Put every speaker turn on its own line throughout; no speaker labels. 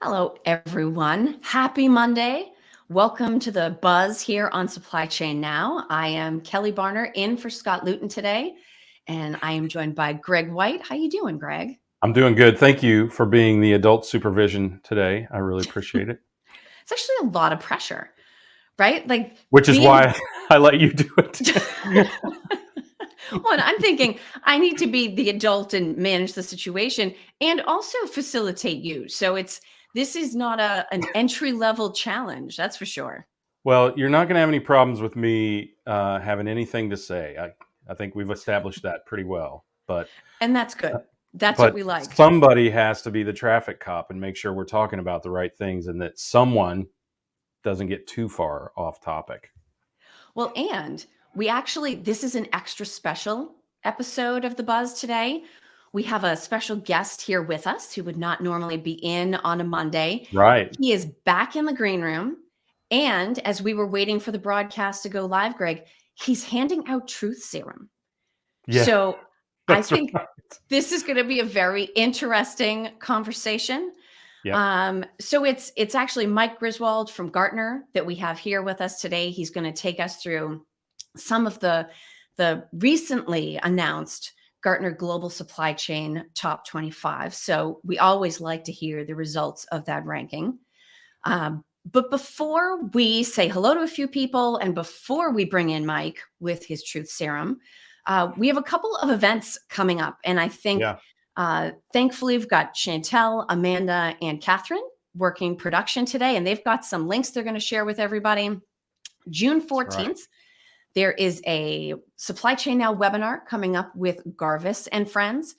Hello, everyone. Happy Monday. Welcome to the Buzz here on Supply Chain Now. I am Kelly Barner in for Scott Luton today, and I am joined by Greg White. How you doing, Greg?
I'm doing good. Thank you for being the adult supervision today. I really appreciate it.
It's actually a lot of pressure, right? Like,
Which is why I let you do it.
Well, I'm thinking I need to be the adult and manage the situation and also facilitate you. So this is not an entry-level challenge, that's for sure.
Well, you're not going to have any problems with me having anything to say. I think we've established that pretty well.
And that's good. That's what
but
we like.
somebody has to be the traffic cop and make sure we're talking about the right things and that someone doesn't get too far off topic.
Well, and this is an extra special episode of The Buzz today. We have a special guest here with us who would not normally be in on a Monday.
Right.
He is back in the green room. And as we were waiting for the broadcast to go live, Greg, he's handing out truth serum.
Yeah,
so I think this is going to be a very interesting conversation.
Yep.
So it's actually Mike Griswold from Gartner that we have here with us today. He's going to take us through some of the recently announced Gartner Global Supply Chain Top 25. So we always like to hear the results of that ranking. But before we say hello to a few people and before we bring in Mike with his truth serum, we have a couple of events coming up. And I think thankfully we've got Chantel, Amanda, and Catherine working production today. And they've got some links they're going to share with everybody. June 14th, there is a Supply Chain Now webinar coming up with Garvis and friends.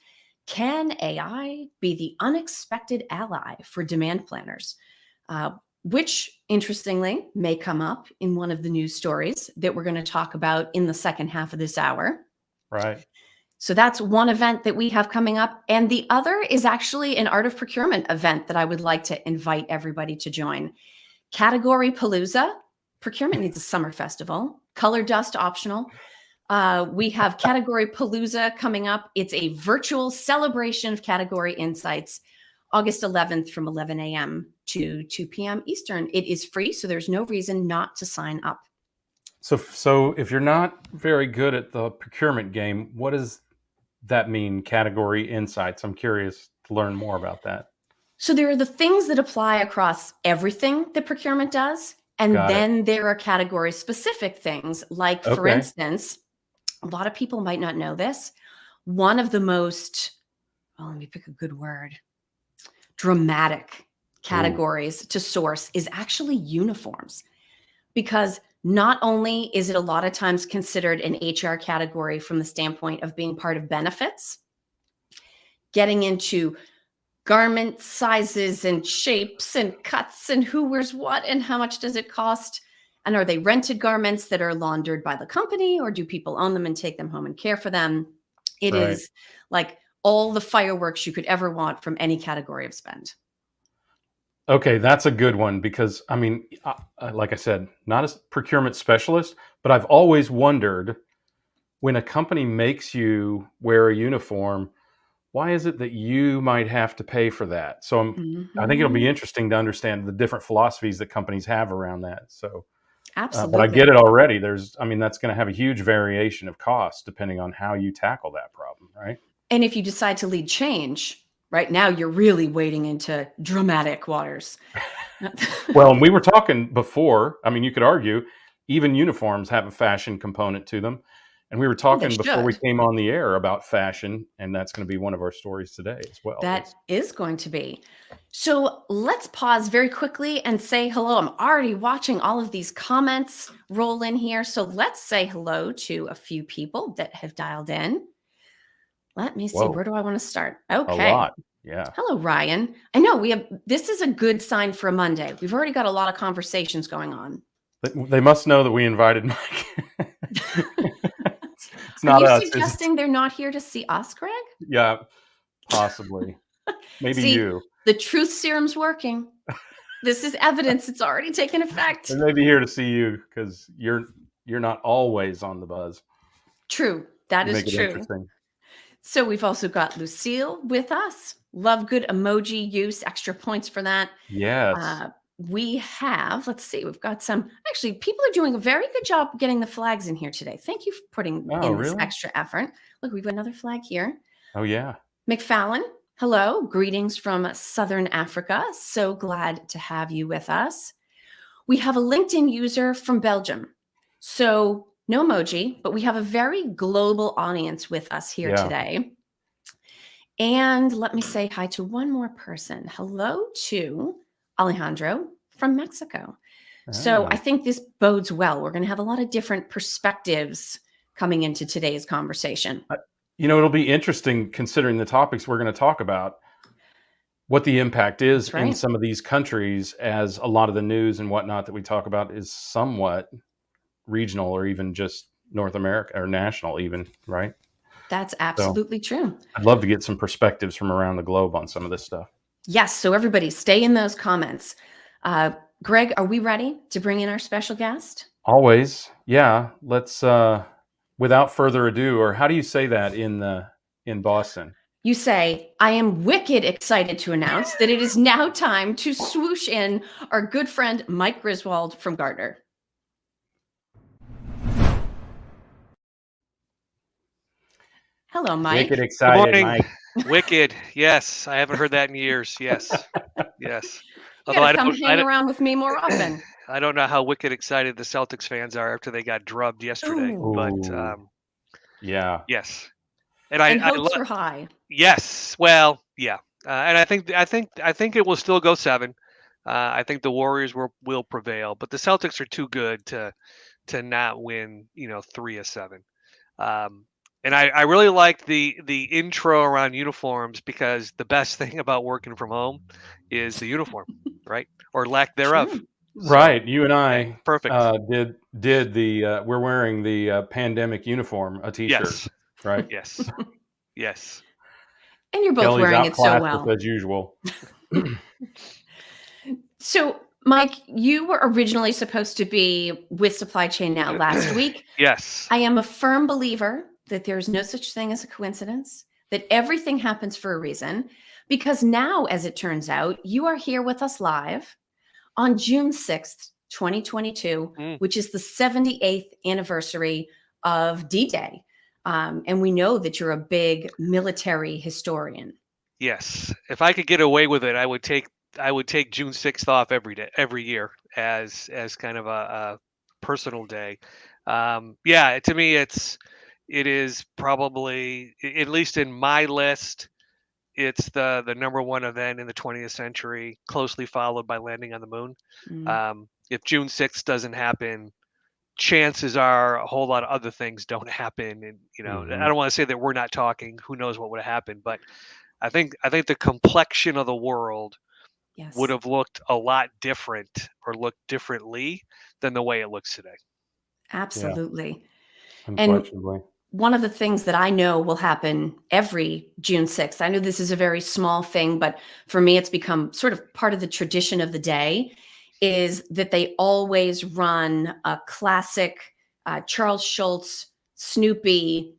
Can AI be the unexpected ally for demand planners? Which, interestingly, may come up in one of the news stories that we're going to talk about in the second half of this hour.
Right.
So that's one event that we have coming up. And the other is actually an Art of Procurement event that I would like to invite everybody to join. Category Palooza. Procurement needs a summer festival. Color dust optional. We have Category Palooza coming up. It's a virtual celebration of category insights, August 11th from 11 a.m. to 2 p.m. Eastern. It is free, so there's no reason not to sign up.
So if you're not very good at the procurement game, what does that mean, category insights? I'm curious to learn more about that.
So there are the things that apply across everything that procurement does. And then there are category specific things like, for instance, a lot of people might not know this. One of the most, let me pick a good word, dramatic categories to source is actually uniforms. Because not only is it a lot of times considered an HR category from the standpoint of being part of benefits, getting into garment sizes and shapes and cuts and who wears what and how much does it cost? And are they rented garments that are laundered by the company, or do people own them and take them home and care for them? It is like all the fireworks you could ever want from any category of spend.
Okay, that's a good one because, I mean, like I said, not a procurement specialist, but I've always wondered when a company makes you wear a uniform, why is it that you might have to pay for that? So I think it'll be interesting to understand the different philosophies that companies have around that. So,
absolutely.
But I get it already. That's going to have a huge variation of cost depending on how you tackle that problem, right?
And if you decide to lead change, right now, you're really wading into dramatic waters.
Well, and we were talking before. I mean, you could argue even uniforms have a fashion component to them. And we were talking before we came on the air about fashion, and that's going to be one of our stories today as well.
That is going to be. So let's pause very quickly and say hello. I'm already watching all of these comments roll in here. So let's say hello to a few people that have dialed in. Let me see. Whoa. Where do I want to start? Okay.
A lot. Yeah.
Hello, Ryan. I know this is a good sign for a Monday. We've already got a lot of conversations going on.
They must know that we invited Mike.
It's not us. Are you suggesting they're not here to see us, Greg?
Yeah, possibly. Maybe
see,
you.
The truth serum's working. This is evidence. It's already taken effect.
They may be here to see you because you're not always on the buzz.
True. That is true. So we've also got Lucille with us. Love good emoji use, extra points for that.
Yes.
We have, let's see, we've got some, actually, people are doing a very good job getting the flags in here today. Thank you for putting
Oh,
in this
really?
extra effort. Look, we've got another flag here.
Oh, yeah.
McFallon, hello. Greetings from Southern Africa. So glad to have you with us. We have a LinkedIn user from Belgium. So no emoji, but we have a very global audience with us here
Yeah.
today. And let me say hi to one more person. Hello to Alejandro from Mexico. So I think this bodes well. We're going to have a lot of different perspectives coming into today's conversation.
It'll be interesting considering the topics we're going to talk about, what the impact is
That's right.
in some of these countries, as a lot of the news and whatnot that we talk about is somewhat regional or even just North America or national even, right?
That's absolutely true.
I'd love to get some perspectives from around the globe on some of this stuff.
Yes. So everybody stay in those comments. Greg, are we ready to bring in our special guest?
Always. Yeah. Let's, without further ado, or how do you say that in Boston?
You say, I am wicked excited to announce that it is now time to swoosh in our good friend, Mike Griswold from Gartner. Hello, Mike.
Wicked excited,
Good morning.
Mike.
Wicked. Yes. I haven't heard that in years. Yes. Yes.
You gotta come hang around with me more often.
I don't know how wicked excited the Celtics fans are after they got drubbed yesterday,
Ooh.
but
yeah.
yes.
And hopes are high.
Yes. Well, yeah. And I think it will still go 7. I think the Warriors will prevail, but the Celtics are too good to not win, 3 of 7. And I really like the intro around uniforms, because the best thing about working from home is the uniform, right? Or lack thereof.
True.
Right. You and I
perfect.
did the we're wearing the pandemic uniform, a t-shirt,
Yes.
right?
Yes. Yes.
And you're both
Kelly's
wearing it so
outclassed
well.
as usual.
So, Mike, you were originally supposed to be with Supply Chain Now last week.
Yes.
I am a firm believer that there's no such thing as a coincidence, that everything happens for a reason, because now, as it turns out, you are here with us live on June 6th, 2022, which is the 78th anniversary of D-Day. And we know that you're a big military historian.
Yes. If I could get away with it, I would take June 6th off every year as kind of a personal day. Yeah, to me it is probably, at least in my list, it's the number one event in the 20th century, closely followed by landing on the moon. If June 6th doesn't happen, chances are a whole lot of other things don't happen. And I don't want to say that we're not talking. Who knows what would have happened? But I think the complexion of the world would have looked a lot different, or looked differently than the way it looks today.
Absolutely.
Yeah. Unquestionably.
And one of the things that I know will happen every June 6th, I know this is a very small thing, but for me, it's become sort of part of the tradition of the day, is that they always run a classic Charles Schulz, Snoopy,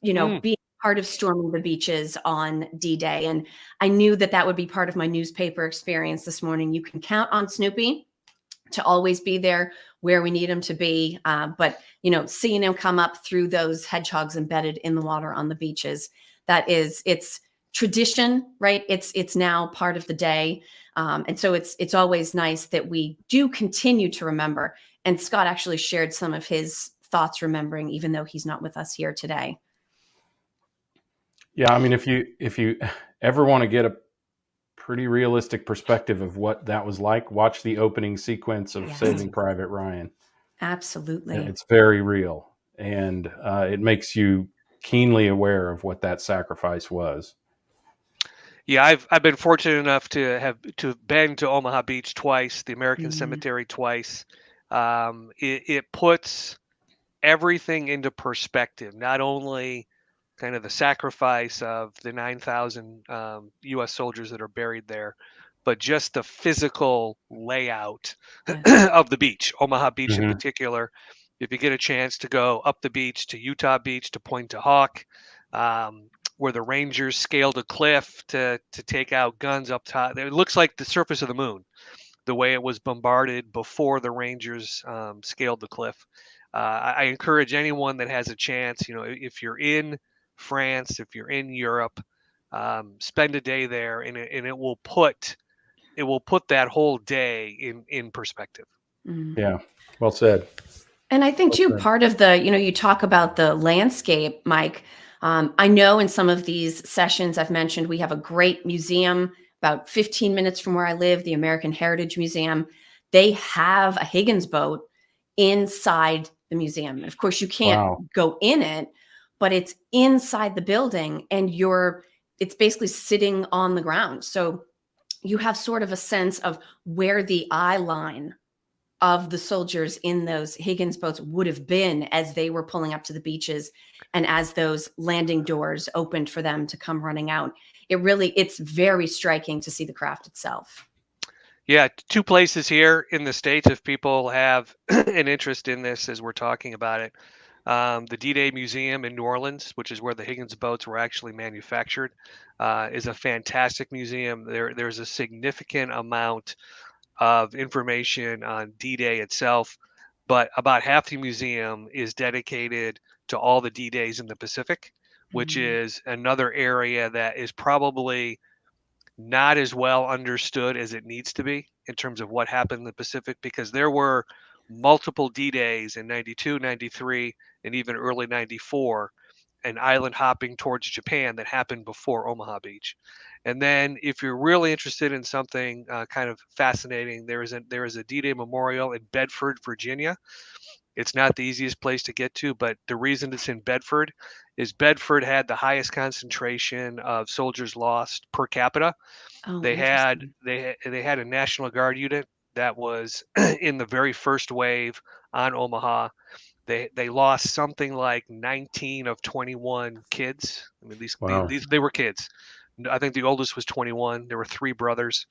being part of storming the beaches on D-Day. And I knew that would be part of my newspaper experience this morning. You can count on Snoopy to always be there where we need him to be. But, seeing him come up through those hedgehogs embedded in the water on the beaches, it's tradition, right? It's now part of the day. And so it's always nice that we do continue to remember. And Scott actually shared some of his thoughts remembering, even though he's not with us here today.
Yeah. I mean, if you ever want to get a pretty realistic perspective of what that was like, watch the opening sequence of Saving Private Ryan.
Absolutely.
It's very real. And it makes you keenly aware of what that sacrifice was.
Yeah, I've been fortunate enough to have been to Omaha Beach twice, the American Cemetery twice. It puts everything into perspective, not only kind of the sacrifice of the 9,000 U.S. soldiers that are buried there, but just the physical layout of the beach, Omaha Beach in particular. If you get a chance to go up the beach to Utah Beach, to Point to Hawk, where the Rangers scaled a cliff to take out guns up top. It looks like the surface of the moon, the way it was bombarded before the Rangers scaled the cliff. I encourage anyone that has a chance, if you're in France, if you're in Europe, spend a day there, and it will put that whole day in perspective.
Yeah, well said.
And I think too,
Okay.
part of the, you talk about the landscape, Mike. I know in some of these sessions I've mentioned, we have a great museum about 15 minutes from where I live, the American Heritage Museum. They have a Higgins boat inside the museum. And of course, you can't
Wow.
go in it, but it's inside the building, and it's basically sitting on the ground. So you have sort of a sense of where the eye line of the soldiers in those Higgins boats would have been as they were pulling up to the beaches and as those landing doors opened for them to come running out. It's very striking to see the craft itself.
Yeah, two places here in the States, if people have an interest in this as we're talking about it. The D-Day Museum in New Orleans, which is where the Higgins boats were actually manufactured, is a fantastic museum. There's a significant amount of information on D-Day itself, but about half the museum is dedicated to all the D-Days in the Pacific, which is another area that is probably not as well understood as it needs to be in terms of what happened in the Pacific, because there were multiple D-Days in 92, 93, and even early 94, and island hopping towards Japan that happened before Omaha Beach. And then if you're really interested in something kind of fascinating, there is a D-Day memorial in Bedford, Virginia. It's not the easiest place to get to, but the reason it's in Bedford is Bedford had the highest concentration of soldiers lost per capita.
Oh,
They had
interesting.
they had a National Guard unit that was in the very first wave on Omaha. They lost something like 19 of 21 kids. I mean,
Wow.
these they were kids. I think the oldest was 21. There were three brothers.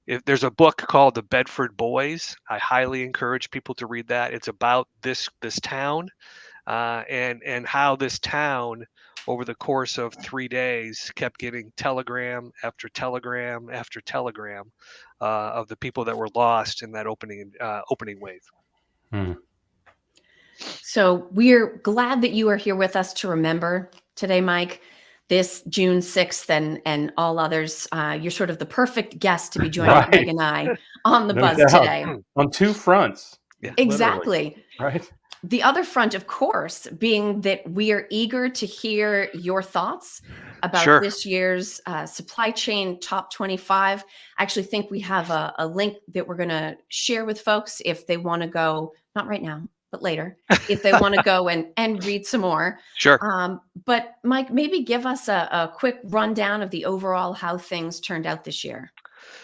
If there's a book called The Bedford Boys, I highly encourage people to read that. It's about this town and how this town over the course of 3 days kept getting telegram after telegram after telegram of the people that were lost in that opening wave.
Hmm.
So we're glad that you are here with us to remember today, Mike, this June 6th and all others. You're sort of the perfect guest to be joining
Right.
Greg and I on the
No
buzz
doubt.
today.
On two fronts.
Yeah.
Literally,
Exactly.
right?
The other front, of course, being that we are eager to hear your thoughts about
Sure.
this year's supply chain top 25. I actually think we have a link that we're going to share with folks if they want to go, not right now, but later, if they want to go and read some more.
Sure.
But Mike, maybe give us a quick rundown of the overall how things turned out this year.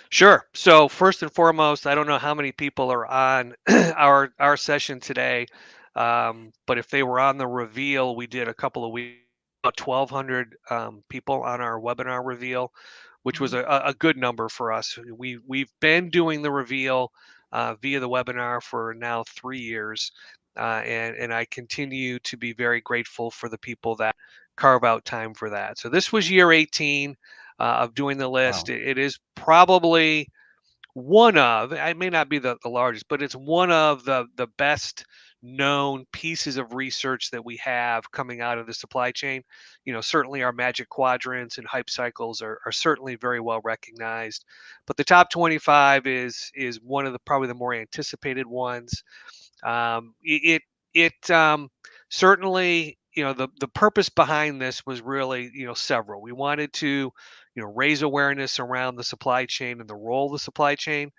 Sure. So first and foremost, I don't know how many people are on our session today, but if they were on the reveal, we did a couple of weeks, about 1,200 people on our webinar reveal, which was a good number for us. We've been doing the reveal via the webinar for now 3 years, and I continue to be very grateful for the people that carve out time for that. So this was year 18 of doing the list.
Wow.
It is probably one of, it may not be the largest, but it's one of the best known pieces of research that we have coming out of the supply chain. Certainly our magic quadrants and hype cycles are certainly very well recognized, but the top 25 is one of the probably the more anticipated ones. It certainly, the purpose behind this was really, several. We wanted to, raise awareness around the supply chain and the role of the supply chain.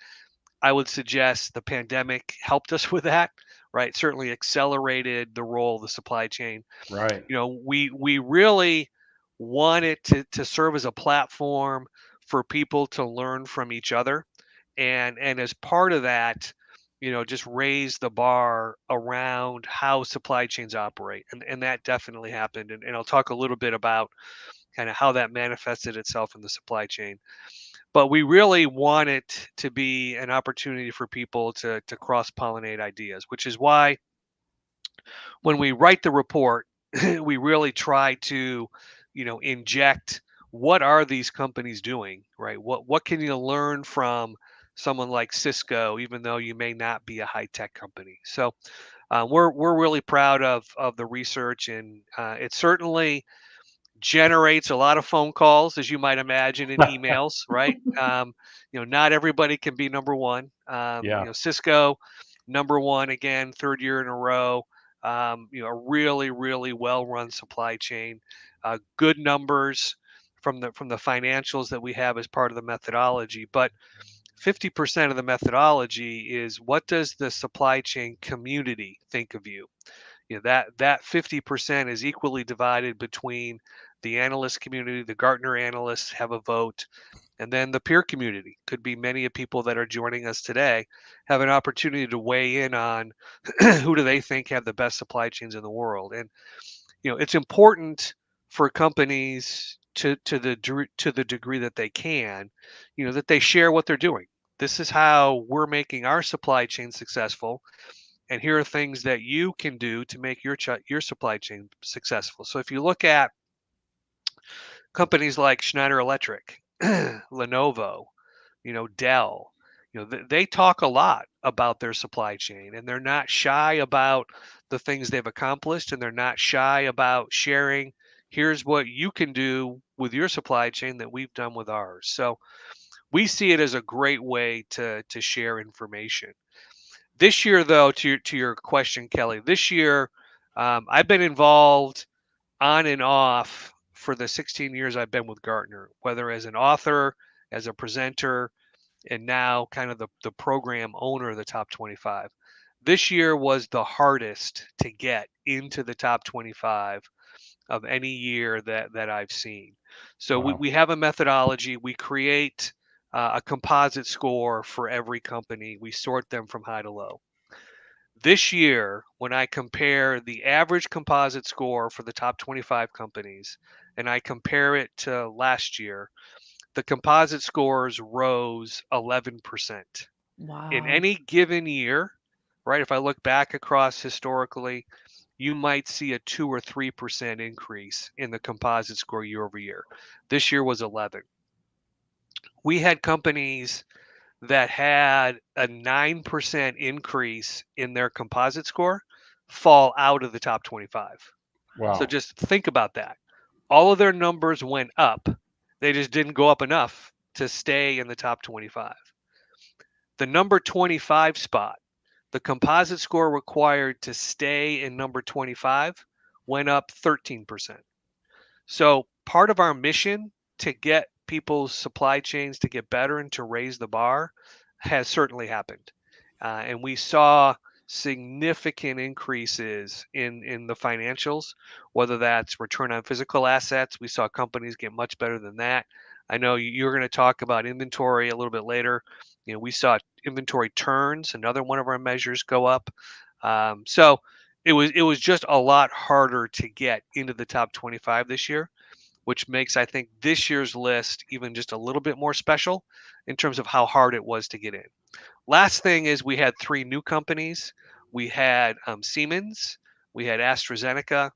I would suggest the pandemic helped us with that, right? Certainly accelerated the role of the supply chain.
Right.
We really wanted to serve as a platform for people to learn from each other, and as part of that, just raise the bar around how supply chains operate, and that definitely happened, and I'll talk a little bit about kind of how that manifested itself in the supply chain. But we really want it to be an opportunity for people to cross-pollinate ideas, which is why when we write the report, we really try to, inject what are these companies doing, right? What can you learn from someone like Cisco, even though you may not be a high tech company? So we're really proud of the research, and it certainly generates a lot of phone calls, as you might imagine, and emails, right? Not everybody can be number one.
Yeah.
Cisco, number one again, third year in a row. A really, really well-run supply chain, good numbers from the financials that we have as part of the methodology. But 50% of the methodology is, what does the supply chain community think of you? That 50% is equally divided between the analyst community. The Gartner analysts have a vote, and then the peer community, could be many of people that are joining us today, have an opportunity to weigh in on who do they think have the best supply chains in the world. And it's important for companies to the degree that they can, that they share what they're doing. This is how we're making our supply chain successful, and here are things that you can do to make your supply chain successful. So if you look at companies like Schneider Electric, Lenovo, Dell, they talk a lot about their supply chain, and they're not shy about the things they've accomplished, and they're not shy about sharing, here's what you can do with your supply chain that we've done with ours. So we see it as a great way to share information. This year, though, to your question, Kelly, this year I've been involved on and off for the 16 years I've been with Gartner, whether as an author, as a presenter, and now kind of the program owner of the top 25. This year was the hardest to get into the top 25 of any year that I've seen. So
Wow.
we have a methodology. We create a composite score for every company. We sort them from high to low. This year, when I compare the average composite score for the top 25 companies and I compare it to last year, the composite scores rose 11%. In
Wow.
any given year, right? If I look back across historically, you might see a 2 or 3% increase in the composite score year over year. This year was 11. We had companies that had a 9% increase in their composite score fall out of the top 25.
Wow.
So just think about that. All of their numbers went up. They just didn't go up enough to stay in the top 25. The number 25 spot, the composite score required to stay in number 25 went up 13%. So part of our mission to get people's supply chains to get better and to raise the bar has certainly happened. And we saw significant increases in the financials, whether that's return on physical assets. We saw companies get much better than that. I know you're going to talk about inventory a little bit later. We saw inventory turns, another one of our measures, go up. So it was just a lot harder to get into the top 25 this year, which makes, I think, this year's list even just a little bit more special in terms of how hard it was to get in. Last thing is, we had 3 new companies. We had Siemens, we had AstraZeneca,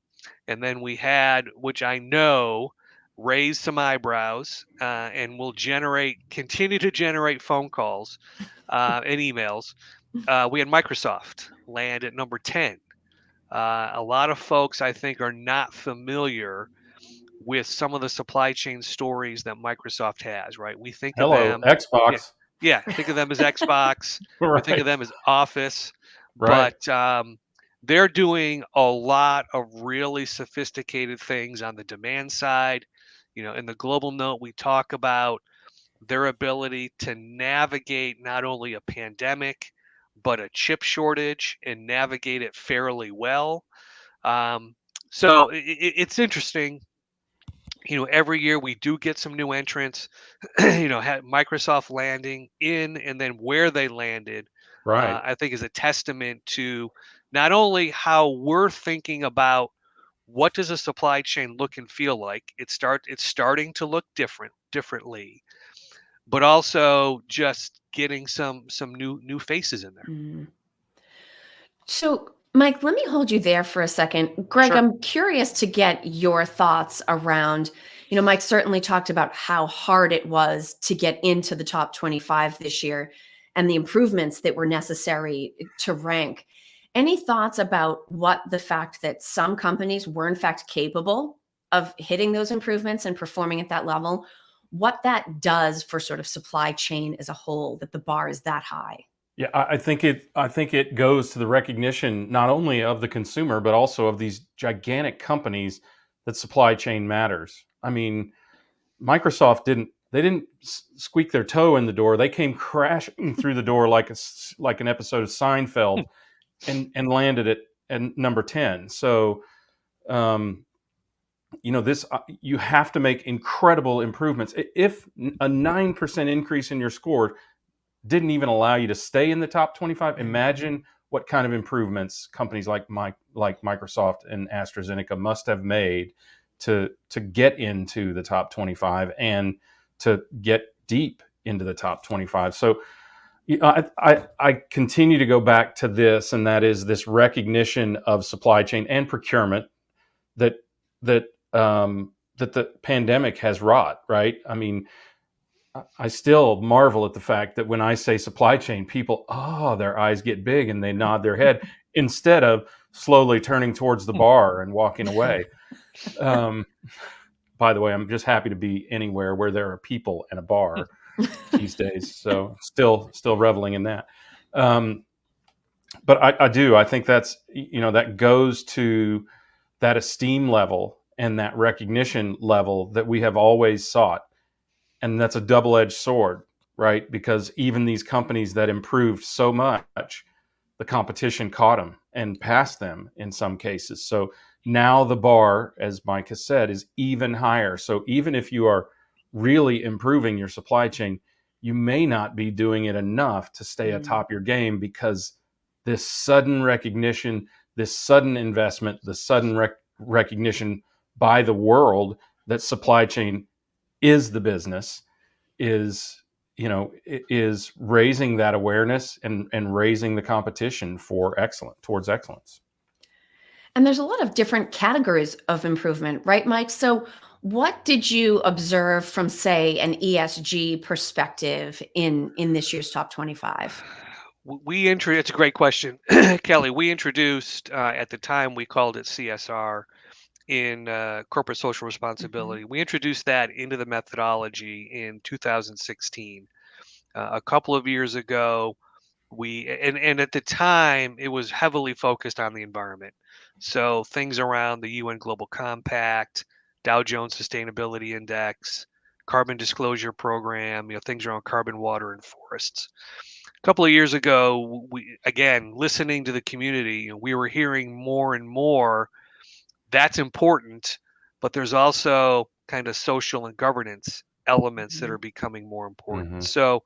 and then we had, which I know raised some eyebrows and will continue to generate phone calls and emails. We had Microsoft land at number 10. A lot of folks, I think, are not familiar with some of the supply chain stories that Microsoft has, right? We think of
Hello,
them, yeah,
Xbox.
yeah, think of them as Xbox. We think of
Right.
them as Office,
Right.
but they're doing a lot of really sophisticated things on the demand side. In the global note, we talk about their ability to navigate not only a pandemic, but a chip shortage, and navigate it fairly well. So it's interesting. Every year we do get some new entrants. Had Microsoft landing in, and then where they landed,
Right.
I think is a testament to not only how we're thinking about what does a supply chain look and feel like. It's starting to look differently, but also just getting some new faces in there.
Mm. So, Mike, let me hold you there for a second. Greg,
Sure.
I'm curious to get your thoughts around, Mike certainly talked about how hard it was to get into the top 25 this year and the improvements that were necessary to rank. Any thoughts about what the fact that some companies were in fact capable of hitting those improvements and performing at that level, what that does for sort of supply chain as a whole, that the bar is that high?
Yeah, I think it goes to the recognition not only of the consumer but also of these gigantic companies that supply chain matters. I mean, Microsoft didn't squeak their toe in the door. They came crashing through the door like an episode of Seinfeld and landed at number 10. So, this you have to make incredible improvements. If a 9% increase in your score didn't even allow you to stay in the top 25, imagine what kind of improvements companies like Microsoft and AstraZeneca must have made to get into the top 25 and to get deep into the top 25. So I continue to go back to this, and that is this recognition of supply chain and procurement that the pandemic has wrought. Right? I mean, I still marvel at the fact that when I say supply chain, people, their eyes get big and they nod their head instead of slowly turning towards the bar and walking away. By the way, I'm just happy to be anywhere where there are people and a bar these days. So still reveling in that. But I think that's, that goes to that esteem level and that recognition level that we have always sought. And that's a double-edged sword, right? Because even these companies that improved so much, the competition caught them and passed them in some cases. So now the bar, as Mike has said, is even higher. So even if you are really improving your supply chain, you may not be doing it enough to stay atop your game, because this sudden recognition, this sudden investment, the sudden recognition by the world that supply chain is the business is raising that awareness and raising the competition towards excellence.
And there's a lot of different categories of improvement, right, Mike? So what did you observe from, say, an ESG perspective in this year's top 25?
It's a great question, Kelly. We introduced, at the time we called it CSR, in corporate social responsibility. We introduced that into the methodology in 2016. A couple of years ago, and at the time it was heavily focused on the environment. So things around the UN Global Compact, Dow Jones Sustainability Index, Carbon Disclosure Program, things around carbon, water, and forests. A couple of years ago, we, again, listening to the community, we were hearing more and more that's important, but there's also kind of social and governance elements that are becoming more important. So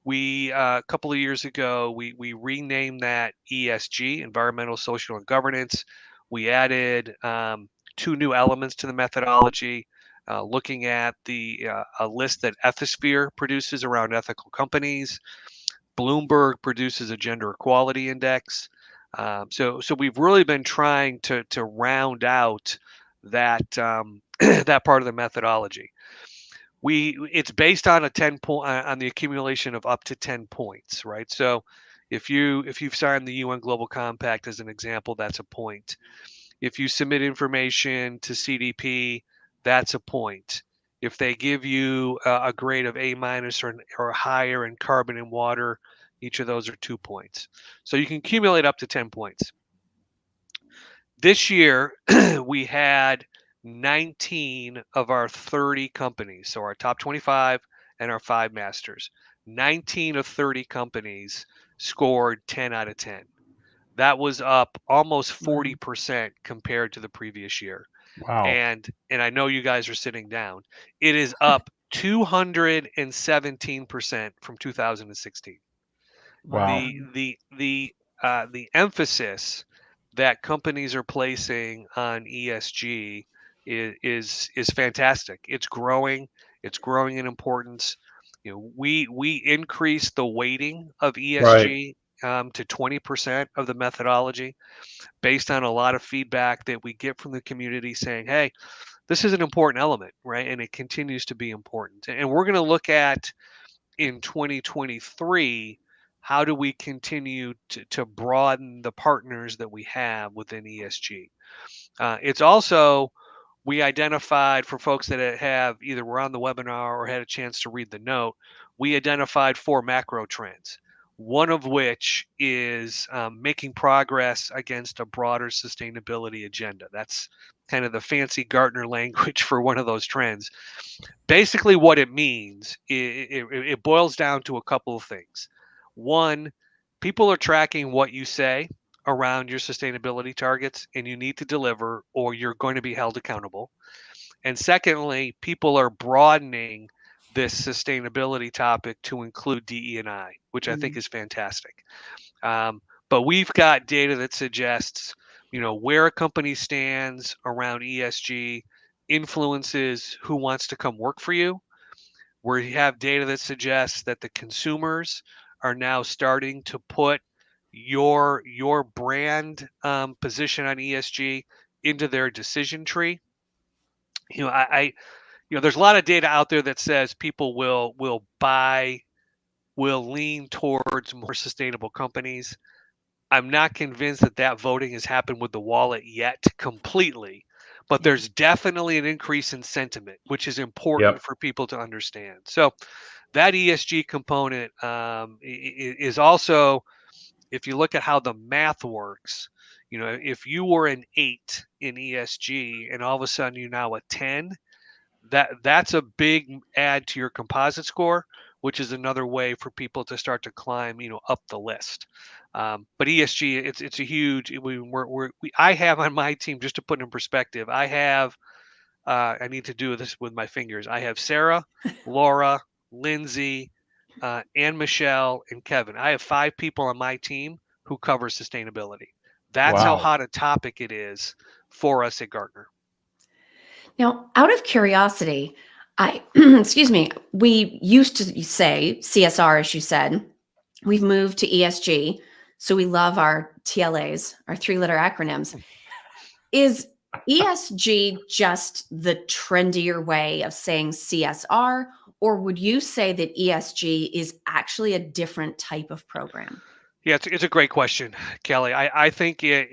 we, a couple of years ago, we renamed that ESG, environmental, social, and governance. We added 2 new elements to the methodology, looking at a list that Ethisphere produces around ethical companies. Bloomberg produces a gender equality index. So we've really been trying to round out that that part of the methodology. It's based on on the accumulation of up to 10 points, right? So if you've signed the UN Global Compact as an example, that's a point. If you submit information to CDP, that's a point. If they give you a grade of A- or higher in carbon and water, each of those are 2 points. So you can accumulate up to 10 points. This year, we had 19 of our 30 companies, so our top 25 and our 5 masters. 19 of 30 companies scored 10 out of 10. That was up almost 40% compared to the previous year.
Wow.
And I know you guys are sitting down. It is up 217% from 2016.
Wow.
The emphasis that companies are placing on ESG is fantastic. It's growing. It's growing in importance. We increased the weighting of ESG
Right.
to 20% of the methodology based on a lot of feedback that we get from the community saying, hey, this is an important element, right? And it continues to be important. And we're going to look at in 2023, how do we continue to broaden the partners that we have within ESG? It's also, we identified for folks that have either were on the webinar or had a chance to read the note, we identified 4 macro trends, one of which is making progress against a broader sustainability agenda. That's kind of the fancy Gartner language for one of those trends. Basically, what it means, it boils down to a couple of things. One, people are tracking what you say around your sustainability targets, and you need to deliver or you're going to be held accountable. And secondly, people are broadening this sustainability topic to include DE&I, which I think is fantastic. But we've got data that suggests, where a company stands around ESG influences who wants to come work for you. We have data that suggests that the consumers are now starting to put your brand position on ESG into their decision tree. There's a lot of data out there that says people will lean towards more sustainable companies. I'm not convinced that voting has happened with the wallet yet completely, but there's definitely an increase in sentiment, which is important for people to understand. So that ESG component is also, if you look at how the math works, if you were an 8 in ESG and all of a sudden you're now a 10, that's a big add to your composite score, which is another way for people to start to climb, up the list. But ESG, it's a huge. I have on my team, just to put it in perspective, I have. I need to do this with my fingers. I have Sarah, Laura, Lindsay, and Michelle and Kevin. I have 5 people on my team who cover sustainability. That's how hot a topic it is for us at Gartner.
Now, out of curiosity, excuse me, we used to say CSR, as you said. We've moved to ESG, so we love our TLAs, our 3-letter acronyms. Is ESG just the trendier way of saying CSR, or would you say that ESG is actually a different type of program?
Yeah, it's a great question, Kelly. I think at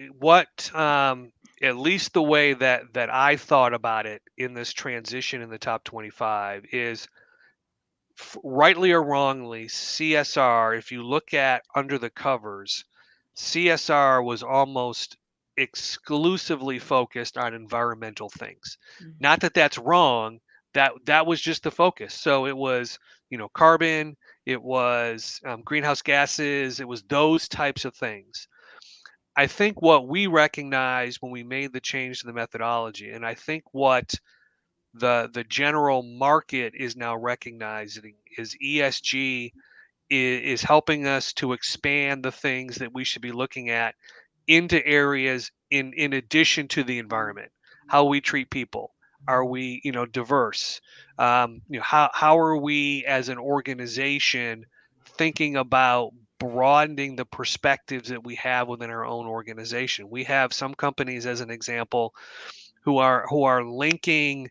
least the way that I thought about it in this transition in the top 25 is, rightly or wrongly, CSR, if you look at under the covers, CSR was almost exclusively focused on environmental things. Not that that's wrong, that was just the focus. So it was, carbon, it was greenhouse gases, it was those types of things. I think what we recognized when we made the change to the methodology, and I think what the general market is now recognizing, is ESG is helping us to expand the things that we should be looking at into areas in addition to the environment. How we treat people. Are we, diverse? How are we as an organization thinking about broadening the perspectives that we have within our own organization? We have some companies, as an example, who are linking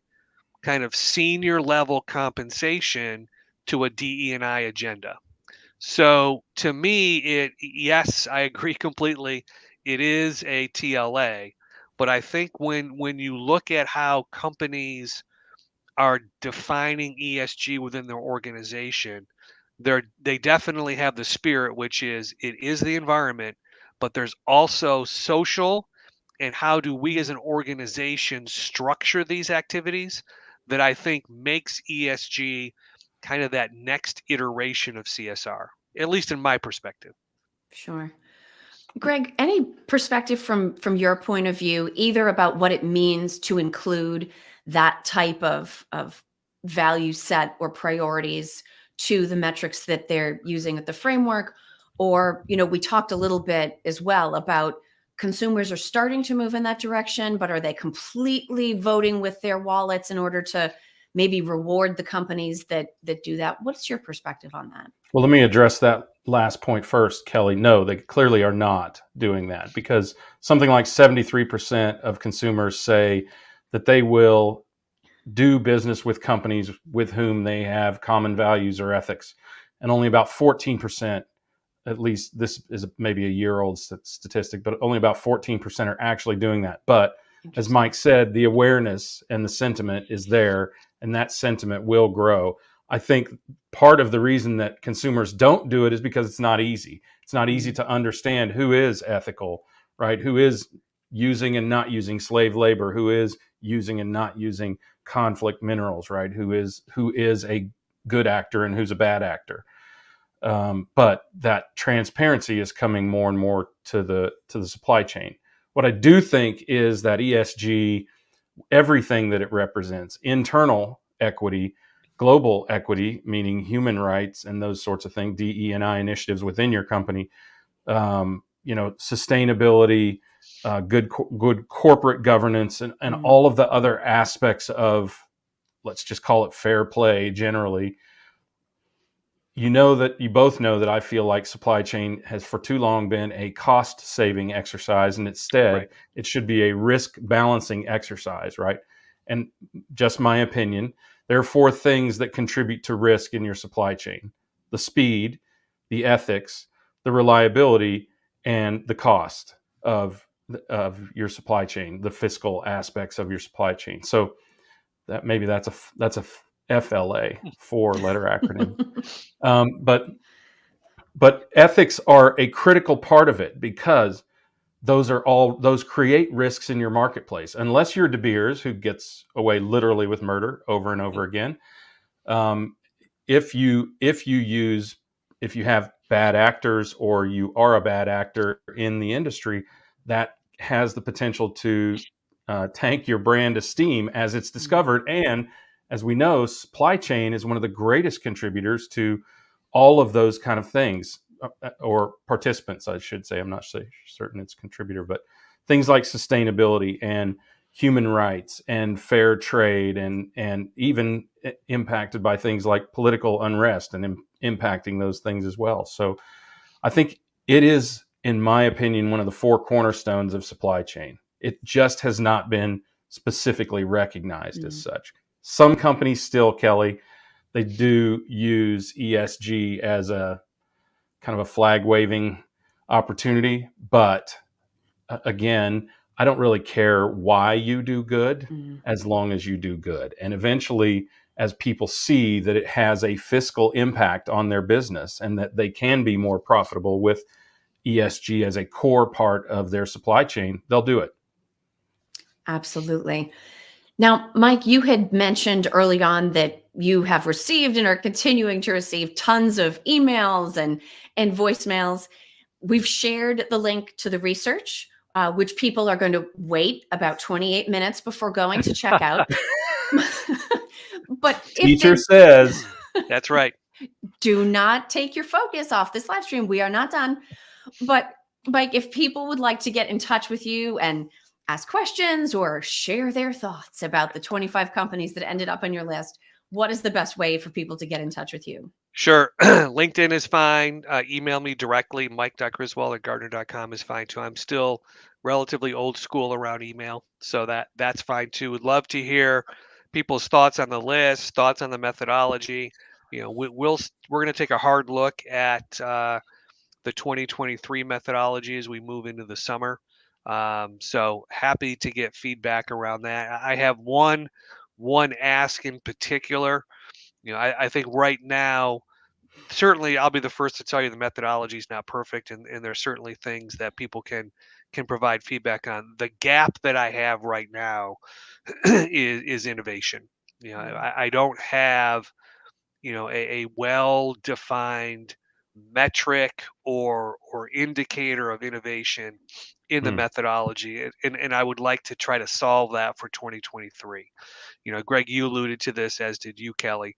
kind of senior level compensation to a DE&I agenda. So to me, yes, I agree completely. It is a TLA, but I think when you look at how companies are defining ESG within their organization, they definitely have the spirit, which is, it is the environment, but there's also social, and how do we as an organization structure these activities that I think makes ESG kind of that next iteration of CSR, at least in my perspective.
Sure. Greg, any perspective from your point of view, either about what it means to include that type of value set or priorities to the metrics that they're using at the framework? Or, we talked a little bit as well about consumers are starting to move in that direction, but are they completely voting with their wallets in order to maybe reward the companies that do that? What's your perspective on that?
Well, let me address that last point first, Kelly. No, they clearly are not doing that, because something like 73% of consumers say that they will do business with companies with whom they have common values or ethics. And only about 14%, at least this is maybe a year old statistic, but only about 14% are actually doing that. But as Mike said, the awareness and the sentiment is there, and that sentiment will grow. I think part of the reason that consumers don't do it is because it's not easy. It's not easy to understand who is ethical, right? Who is using and not using slave labor, who is using and not using conflict minerals, right? Who is a good actor and who's a bad actor. But that transparency is coming more and more to the supply chain. What I do think is that ESG, everything that it represents, internal equity, global equity, meaning human rights and those sorts of things, DE&I initiatives within your company, sustainability, good corporate governance, and all of the other aspects of, let's just call it fair play generally. You both know that I feel like supply chain has for too long been a cost saving exercise, and instead it should be a risk balancing exercise, right? And just my opinion, there are 4 things that contribute to risk in your supply chain: the speed, the ethics, the reliability, and the cost of your supply chain, the fiscal aspects of your supply chain. So that's a FLA, 4-letter acronym. But ethics are a critical part of it, because those create risks in your marketplace. Unless you're De Beers, who gets away literally with murder over and over again, if you have bad actors, or you are a bad actor in the industry, that has the potential to tank your brand esteem as it's discovered. And as we know, supply chain is one of the greatest contributors to all of those kind of things, or participants, I should say. I'm not certain it's contributor, but things like sustainability and human rights and fair trade, and even impacted by things like political unrest and impacting those things as well. So I think it is, in my opinion, one of the 4 cornerstones of supply chain. It just has not been specifically recognized as such. Some companies still, Kelly, they do use ESG as a kind of a flag waving opportunity. But again, I don't really care why you do good, as long as you do good. And eventually, as people see that it has a fiscal impact on their business, and that they can be more profitable with ESG as a core part of their supply chain, they'll do it.
Absolutely. Now, Mike, you had mentioned early on that you have received and are continuing to receive tons of emails and voicemails. We've shared the link to the research, which people are going to wait about 28 minutes before going to check out. But
Teacher says,
that's right.
Do not take your focus off this live stream. We are not done. But Mike, if people would like to get in touch with you and ask questions or share their thoughts about the 25 companies that ended up on your list, what is the best way for people to get in touch with you?
Sure. LinkedIn is fine. Email me directly. Mike.Griswold@Gartner.com is fine too. I'm still relatively old school around email, so that's fine too. Would love to hear people's thoughts on the list, thoughts on the methodology. We're going to take a hard look at the 2023 methodology as we move into the summer. So happy to get feedback around that. I have one ask in particular. I think right now, certainly I'll be the first to tell you the methodology is not perfect, and there's certainly things that people can provide feedback on. The gap that I have right now is innovation. I don't have a well-defined metric or indicator of innovation in the methodology, and I would like to try to solve that for 2023. Greg, you alluded to this, as did you, Kelly.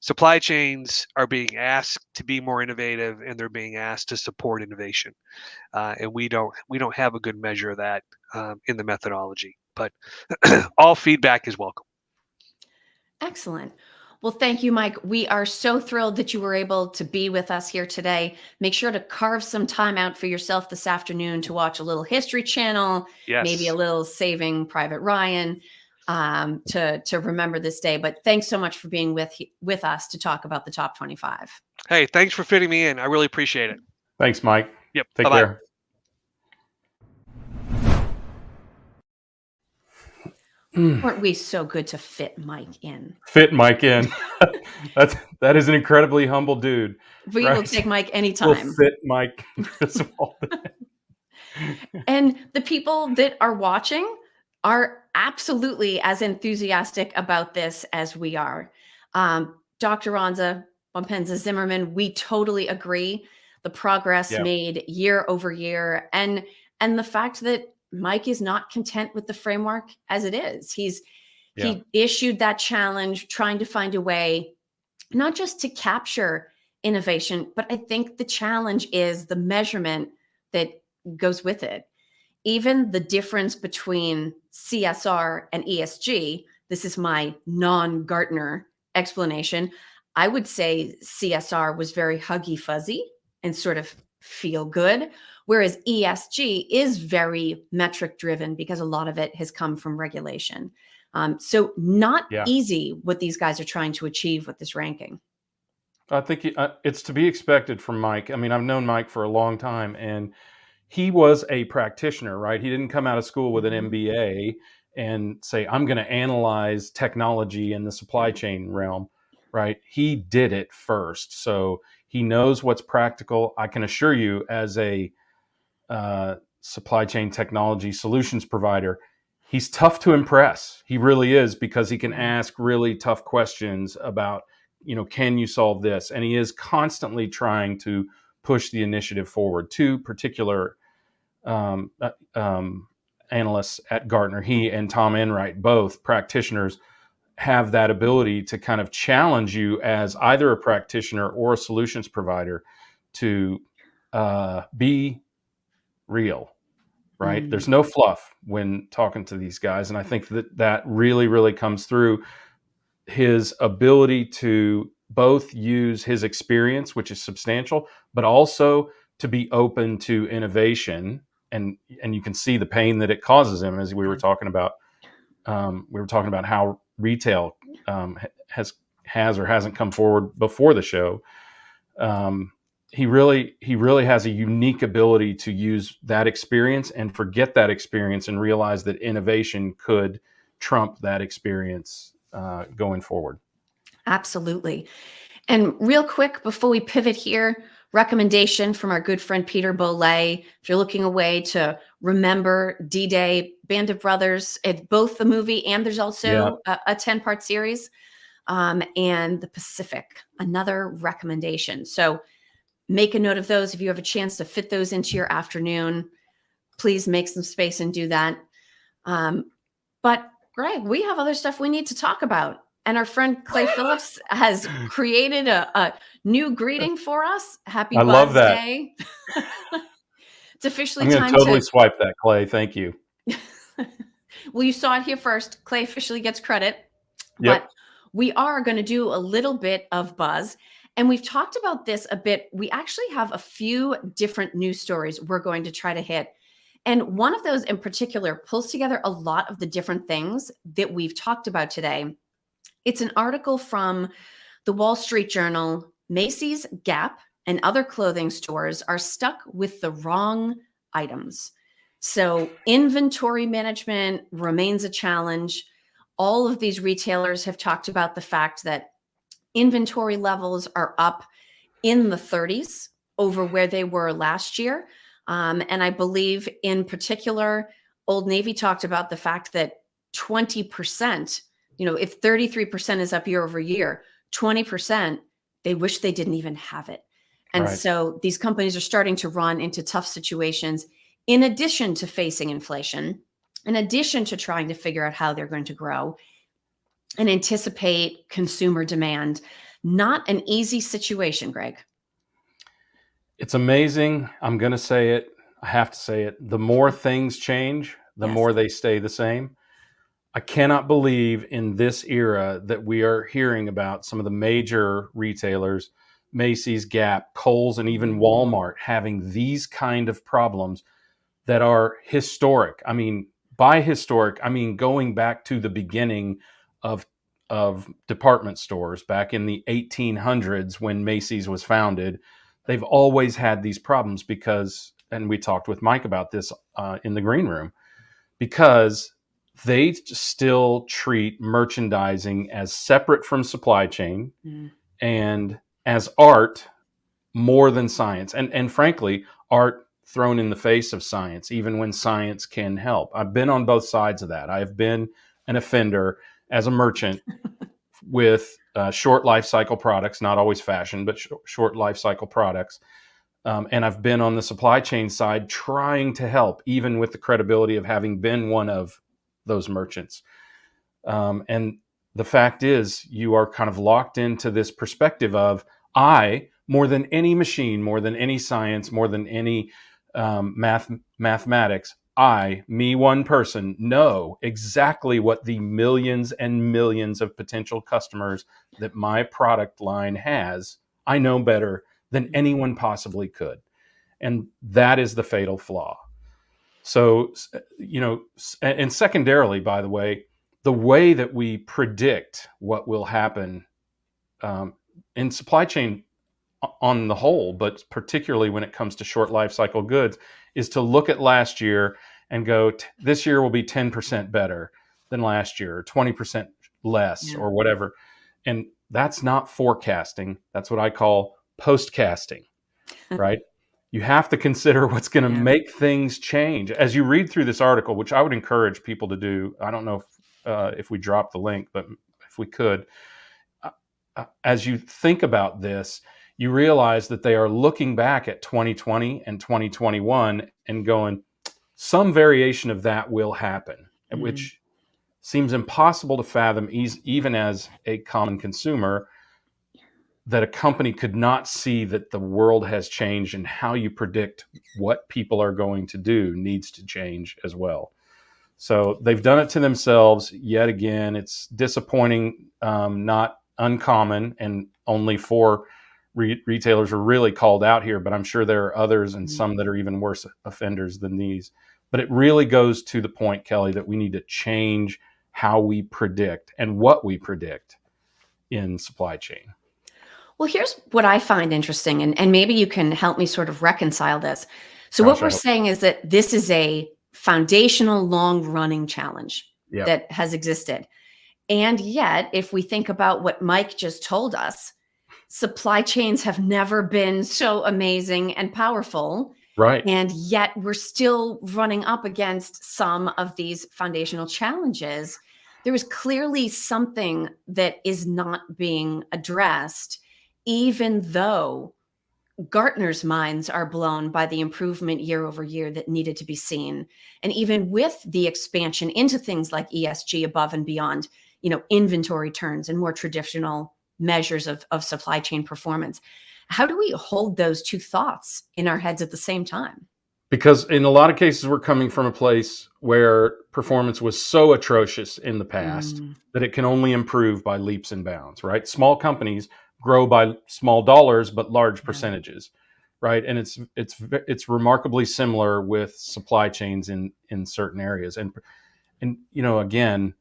Supply chains are being asked to be more innovative, and they're being asked to support innovation, and we don't have a good measure of that in the methodology. But all feedback is welcome.
Excellent. Well, thank you, Mike. We are so thrilled that you were able to be with us here today. Make sure to carve some time out for yourself this afternoon to watch a little History Channel, maybe a
Yes.
little Saving Private Ryan, to remember this day. But thanks so much for being with us to talk about the top 25.
Hey, thanks for fitting me in. I really appreciate it.
Thanks, Mike.
Yep.
Take
Bye-bye.
care.
Weren't we so good to fit Mike in?
Fit Mike in. That is an incredibly humble dude.
We
right?
will take Mike
We'll
anytime.
fit Mike Griswold.
And the people that are watching are absolutely as enthusiastic about this as we are. Dr. Ronza Bompenza Zimmerman, we totally agree. The progress
Yeah.
made year over year, and the fact that Mike is not content with the framework as it is. He issued that challenge, trying to find a way not just to capture innovation, but I think the challenge is the measurement that goes with it. Even the difference between CSR and ESG, this is my non-Gartner explanation. I would say CSR was very huggy fuzzy and sort of feel good, whereas ESG is very metric driven because a lot of it has come from regulation. So not easy what these guys are trying to achieve with this ranking.
I think it's to be expected from Mike. I mean, I've known Mike for a long time, and he was a practitioner, right? He didn't come out of school with an MBA and say, I'm going to analyze technology in the supply chain realm, right? He did it first. So he knows what's practical. I can assure you, as a supply chain technology solutions provider, he's tough to impress. He really is, because he can ask really tough questions about, can you solve this? And he is constantly trying to push the initiative forward. Two particular analysts at Gartner, he and Tom Enright, both practitioners, have that ability to kind of challenge you as either a practitioner or a solutions provider to be real, right? Mm-hmm. There's no fluff when talking to these guys. And I think that really, really comes through his ability to both use his experience, which is substantial, but also to be open to innovation. And you can see the pain that it causes him, as we were talking about. We were talking about how retail has or hasn't come forward before the show. He really has a unique ability to use that experience and forget that experience and realize that innovation could trump that experience going forward.
Absolutely. And real quick, before we pivot here, recommendation from our good friend Peter Bollet. If you're looking a way to remember D-Day, Band of Brothers, it's both the movie and there's also a 10-part series, and the Pacific, another recommendation. So make a note of those. If you have a chance to fit those into your afternoon, please make some space and do that. But Greg, we have other stuff we need to talk about. And our friend Clay Phillips has created a new greeting for us. Happy Buzz Day. It's officially time to...
I'm going to totally swipe that, Clay. Thank you.
Well, you saw it here first. Clay officially gets credit.
Yep.
But we are going to do a little bit of buzz. And we've talked about this a bit. We actually have a few different news stories we're going to try to hit. And one of those in particular pulls together a lot of the different things that we've talked about today. It's an article from the Wall Street Journal. Macy's, Gap, and other clothing stores are stuck with the wrong items. So inventory management remains a challenge. All of these retailers have talked about the fact that inventory levels are up in the 30s over where they were last year. And I believe in particular, Old Navy talked about the fact that 20%, if 33% is up year over year, 20%, they wish they didn't even have it. And so these companies are starting to run into tough situations in addition to facing inflation, in addition to trying to figure out how they're going to grow and anticipate consumer demand. Not an easy situation, Greg.
It's amazing. I'm going to say it. I have to say it. The more things change, the more they stay the same. I cannot believe in this era that we are hearing about some of the major retailers, Macy's, Gap, Kohl's, and even Walmart having these kind of problems that are historic. I mean, by historic, I mean going back to the beginning of department stores back in the 1800s when Macy's was founded. They've always had these problems because, and we talked with Mike about this in the green room, because they still treat merchandising as separate from supply chain and as art more than science. And frankly, art thrown in the face of science, even when science can help. I've been on both sides of that. I've been an offender as a merchant with short life cycle products, not always fashion, but short life cycle products. And I've been on the supply chain side trying to help, even with the credibility of having been one of those merchants. And the fact is, you are kind of locked into this perspective of I, more than any machine, more than any science, more than any mathematics, I, me, one person, know exactly what the millions and millions of potential customers that my product line has. I know better than anyone possibly could. And that is the fatal flaw. So, and secondarily, by the way that we predict what will happen in supply chain on the whole, but particularly when it comes to short life cycle goods, is to look at last year and go, this year will be 10% better than last year, or 20% less, or whatever. And that's not forecasting. That's what I call postcasting, right? You have to consider what's going to make things change. As you read through this article, which I would encourage people to do, I don't know if we drop the link, but if we could, as you think about this, you realize that they are looking back at 2020 and 2021 and going, some variation of that will happen, which seems impossible to fathom even as a common consumer, that a company could not see that the world has changed and how you predict what people are going to do needs to change as well. So they've done it to themselves yet again. It's disappointing, not uncommon, and only 4 retailers are really called out here, but I'm sure there are others and some that are even worse offenders than these. But it really goes to the point, Kelly, that we need to change how we predict and what we predict in supply chain.
Well, here's what I find interesting, and maybe you can help me sort of reconcile this. So what we're saying is that this is a foundational, long-running challenge that has existed. And yet, if we think about what Mike just told us, supply chains have never been so amazing and powerful.
Right.
And yet we're still running up against some of these foundational challenges. There is clearly something that is not being addressed, even though Gartner's minds are blown by the improvement year over year that needed to be seen. And even with the expansion into things like ESG above and beyond, inventory turns and more traditional measures of supply chain performance. How do we hold those two thoughts in our heads at the same time?
Because in a lot of cases, we're coming from a place where performance was so atrocious in the past that it can only improve by leaps and bounds, right? Small companies grow by small dollars, but large percentages, right? And it's remarkably similar with supply chains in certain areas. And again,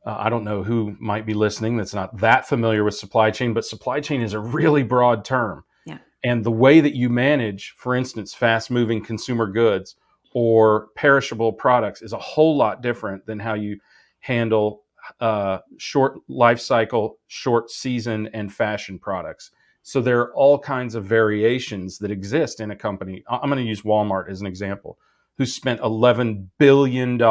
I don't know who might be listening that's not that familiar with supply chain, but supply chain is a really broad term.
Yeah.
And the way that you manage, for instance, fast-moving consumer goods or perishable products is a whole lot different than how you handle short life cycle, short season, and fashion products. So there are all kinds of variations that exist in a company. I'm going to use Walmart as an example, who spent $11 billion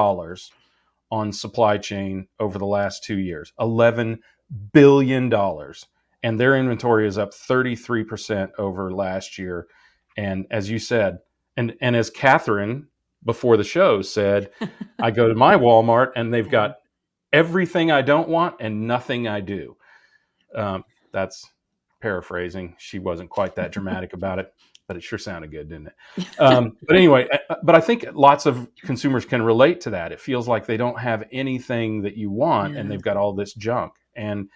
on supply chain over the last 2 years. $11 billion. And their inventory is up 33% over last year. And as you said, and as Catherine before the show said, I go to my Walmart and they've got everything I don't want and nothing I do. That's paraphrasing. She wasn't quite that dramatic about it. but it sure sounded good, didn't it? But anyway, but I think lots of consumers can relate to that. It feels like they don't have anything that you want, and they've got all this junk. And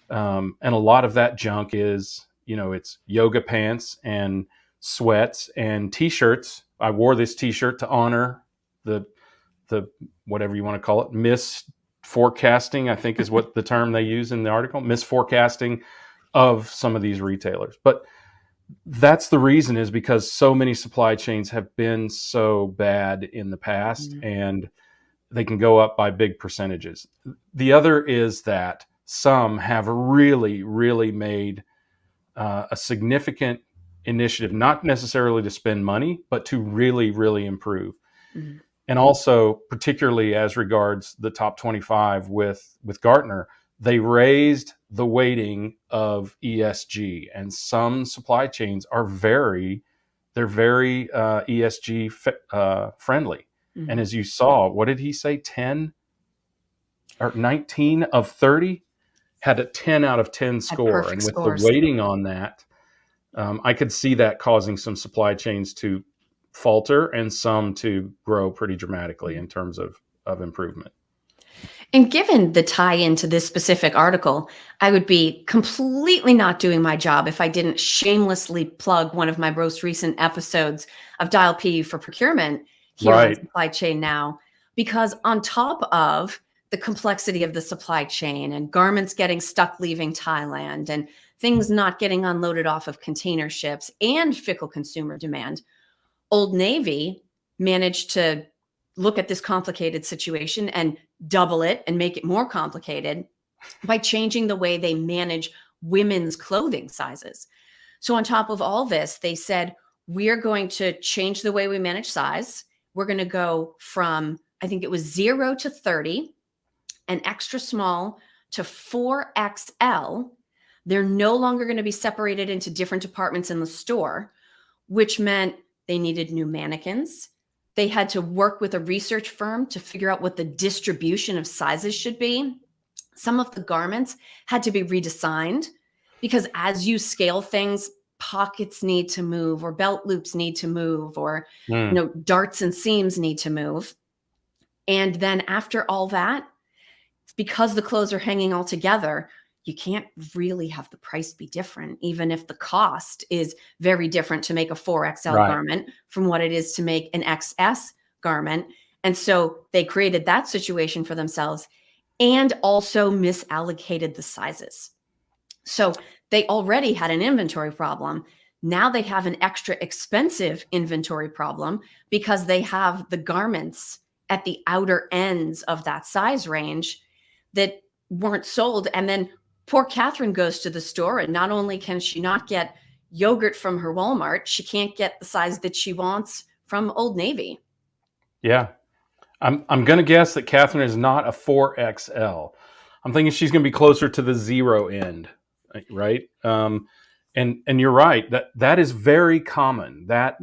a lot of that junk is, it's yoga pants and sweats and t-shirts. I wore this t-shirt to honor the whatever you want to call it, misforecasting, I think is what the term they use in the article, misforecasting of some of these retailers. But that's the reason, is because so many supply chains have been so bad in the past, and they can go up by big percentages. The other is that some have really, really made a significant initiative, not necessarily to spend money, but to really, really improve. And also, particularly as regards the top 25 with Gartner, they raised the weighting of ESG, and some supply chains are very ESG friendly. And as you saw, what did he say? 10 or 19 of 30 had a 10 out of 10 score. And with
scores.
the weighting on that, I could see that causing some supply chains to falter and some to grow pretty dramatically in terms of improvement.
And given the tie into this specific article, I would be completely not doing my job if I didn't shamelessly plug one of my most recent episodes of Dial P for Procurement here on Supply Chain Now, because on top of the complexity of the supply chain and garments getting stuck leaving Thailand and things not getting unloaded off of container ships and fickle consumer demand, Old Navy managed to look at this complicated situation and double it and make it more complicated by changing the way they manage women's clothing sizes. So on top of all this, they said, we're going to change the way we manage size. We're going to go from, I think it was 0 to 30, and extra small to 4XL. They're no longer going to be separated into different departments in the store, which meant they needed new mannequins. They had to work with a research firm to figure out what the distribution of sizes should be. Some of the garments had to be redesigned because as you scale things, pockets need to move, or belt loops need to move, or darts and seams need to move. And then after all that, because the clothes are hanging all together, you can't really have the price be different, even if the cost is very different to make a 4XL garment from what it is to make an XS garment. And so they created that situation for themselves and also misallocated the sizes. So they already had an inventory problem. Now they have an extra expensive inventory problem because they have the garments at the outer ends of that size range that weren't sold. And then poor Catherine goes to the store, and not only can she not get yogurt from her Walmart, she can't get the size that she wants from Old Navy.
Yeah. I'm going to guess that Catherine is not a 4XL. I'm thinking she's going to be closer to the 0 end, right? And you're right. That is very common. That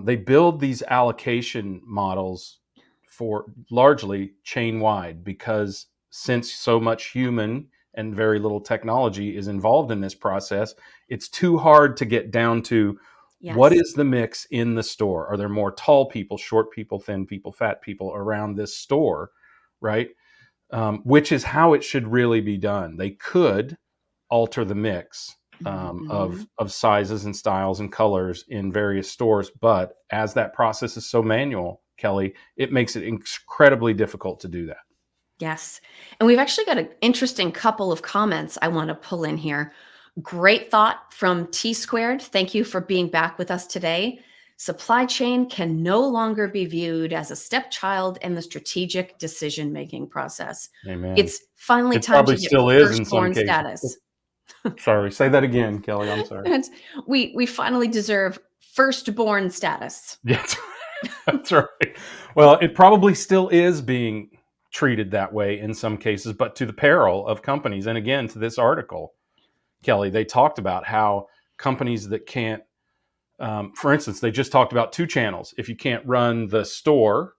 they build these allocation models for largely chain wide, because since so much human and very little technology is involved in this process, it's too hard to get down to what is the mix in the store. Are there more tall people, short people, thin people, fat people around this store, right? Which is how it should really be done. They could alter the mix of sizes and styles and colors in various stores, but as that process is so manual, Kelly, it makes it incredibly difficult to do that.
Yes. And we've actually got an interesting couple of comments I want to pull in here. Great thought from T Squared. Thank you for being back with us today. Supply chain can no longer be viewed as a stepchild in the strategic decision-making process.
Amen.
It's finally time to get firstborn status.
Sorry, say that again, Kelly. I'm sorry.
We finally deserve firstborn status.
Yes, that's right. Well, it probably still is being treated that way in some cases, but to the peril of companies. And again, to this article, Kelly, they talked about how companies that can't, for instance, they just talked about 2 channels. If you can't run the store,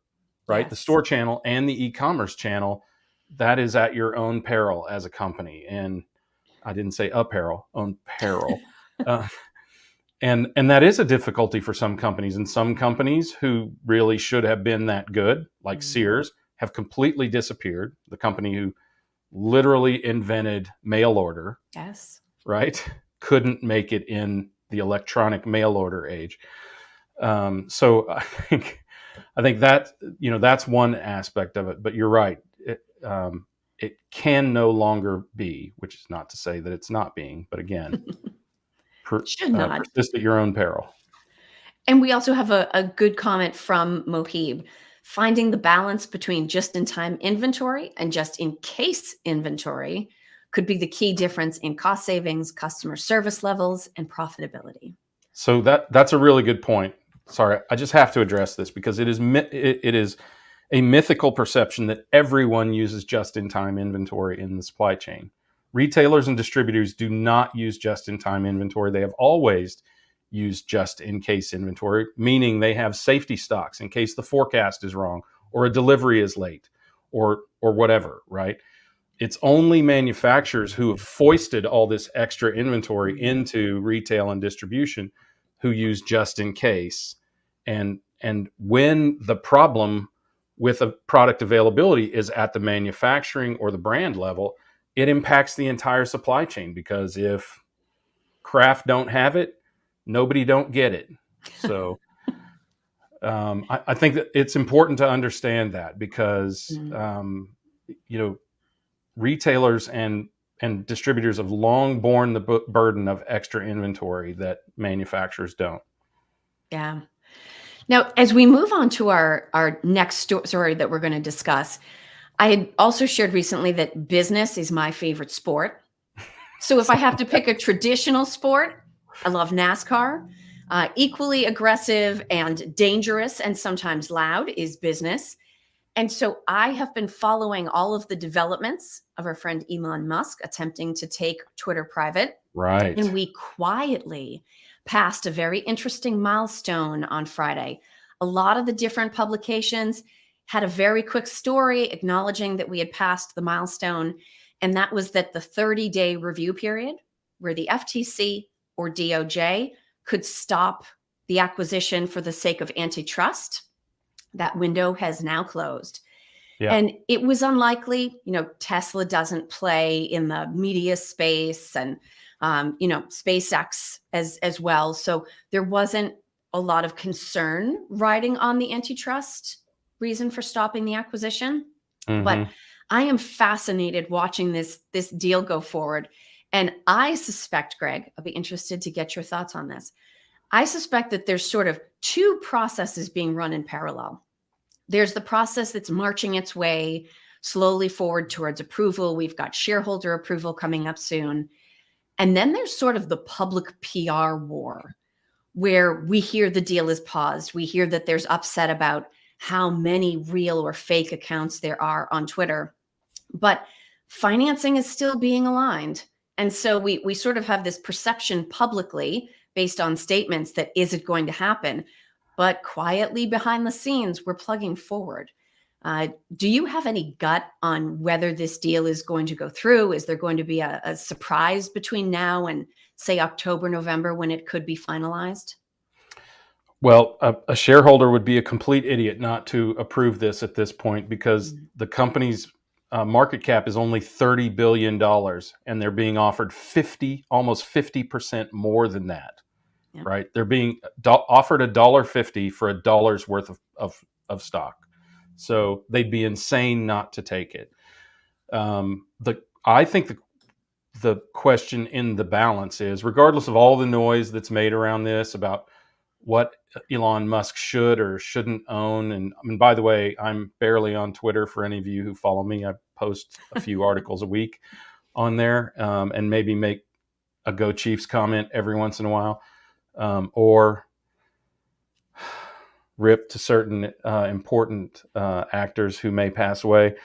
right, the store channel and the e-commerce channel, that is at your own peril as a company. And I didn't say apparel, own peril. And that is a difficulty for some companies, and some companies who really should have been that good, like Sears, have completely disappeared. The company who literally invented mail order,
Yes.
right, couldn't make it in the electronic mail order age. So I think that, that's one aspect of it. But you're right. It can no longer be, which is not to say that it's not being, but again,
Should not.
persist at your own peril.
And we also have a good comment from Mohib. Finding the balance between just-in-time inventory and just-in-case inventory could be the key difference in cost savings, customer service levels, and profitability.
So that's a really good point. Sorry, I just have to address this because it is a mythical perception that everyone uses just-in-time inventory in the supply chain. Retailers and distributors do not use just-in-time inventory. They have always used just-in-case inventory, meaning they have safety stocks in case the forecast is wrong or a delivery is late or whatever, right? It's only manufacturers who have foisted all this extra inventory into retail and distribution who use just-in-case. And when the problem with a product availability is at the manufacturing or the brand level, it impacts the entire supply chain, because if Kraft don't have it, nobody don't get it. So I think that it's important to understand that, because retailers and distributors have long borne the burden of extra inventory that manufacturers don't.
Yeah. Now, as we move on to our next story that we're going to discuss, I had also shared recently that business is my favorite sport. So if I have to pick a traditional sport, I love NASCAR. Equally aggressive and dangerous and sometimes loud is business. And so I have been following all of the developments of our friend Elon Musk attempting to take Twitter private.
Right.
And we quietly passed a very interesting milestone on Friday. A lot of the different publications had a very quick story acknowledging that we had passed the milestone. And that was that the 30-day review period where the FTC or DOJ could stop the acquisition for the sake of antitrust, that window has now closed. Yeah. And it was unlikely, Tesla doesn't play in the media space, and, SpaceX as well. So there wasn't a lot of concern riding on the antitrust reason for stopping the acquisition. Mm-hmm. But I am fascinated watching this deal go forward. And I suspect, Greg, I'll be interested to get your thoughts on this. I suspect that there's sort of two processes being run in parallel. There's the process that's marching its way slowly forward towards approval. We've got shareholder approval coming up soon. And then there's sort of the public PR war, where we hear the deal is paused. We hear that there's upset about how many real or fake accounts there are on Twitter. But financing is still being aligned. And so we sort of have this perception publicly based on statements that is it going to happen? But quietly behind the scenes, we're plugging forward. Do you have any gut on whether this deal is going to go through? Is there going to be a surprise between now and, say, October, November, when it could be finalized?
Well, a shareholder would be a complete idiot not to approve this at this point, because the company's market cap is only $30 billion, and they're being offered almost 50% more than that. Yeah. Right? They're being offered $1.50 for $1 worth of stock. So they'd be insane not to take it. I think the question in the balance is, regardless of all the noise that's made around this about what Elon Musk should or shouldn't own, and I mean, by the way, I'm barely on Twitter. For any of you who follow me, I post a few articles a week on there, and maybe make a Go Chiefs comment every once in a while. Or rip to certain important actors who may pass away.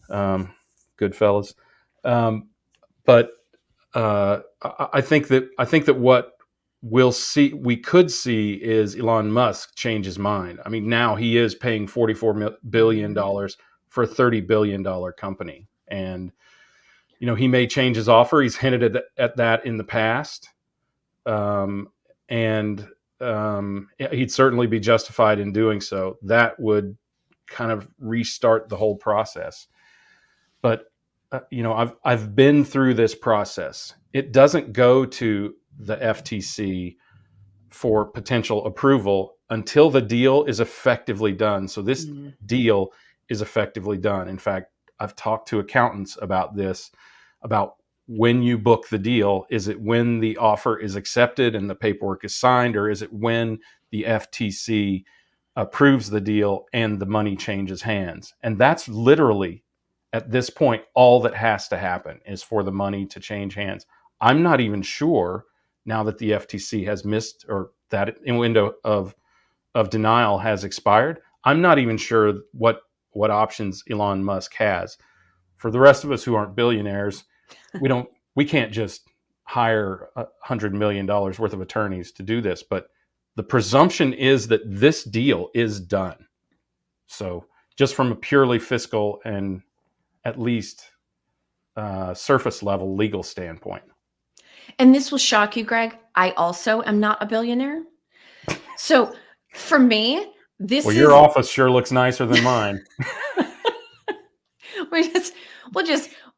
Good fellas. But I think that what we could see is Elon Musk change his mind. I mean, now he is paying $44 billion for a $30 billion company. And, he may change his offer. He's hinted at that in the past. and he'd certainly be justified in doing so. That would kind of restart the whole process. But I've been through this process. It doesn't go to the FTC for potential approval until the deal is effectively done. So this deal is effectively done. In fact, I've talked to accountants about this, about when you book the deal. Is it when the offer is accepted and the paperwork is signed, or is it when the FTC approves the deal and the money changes hands? And that's literally, at this point, all that has to happen is for the money to change hands. I'm not even sure, now that the FTC has missed, or that window of denial has expired, I'm not even sure what options Elon Musk has. For the rest of us who aren't billionaires, we can't just hire $100 million worth of attorneys to do this. But the presumption is that this deal is done. So just from a purely fiscal and at least surface level legal standpoint.
And this will shock you, Greg. I also am not a billionaire. So for me,
your office sure looks nicer than mine.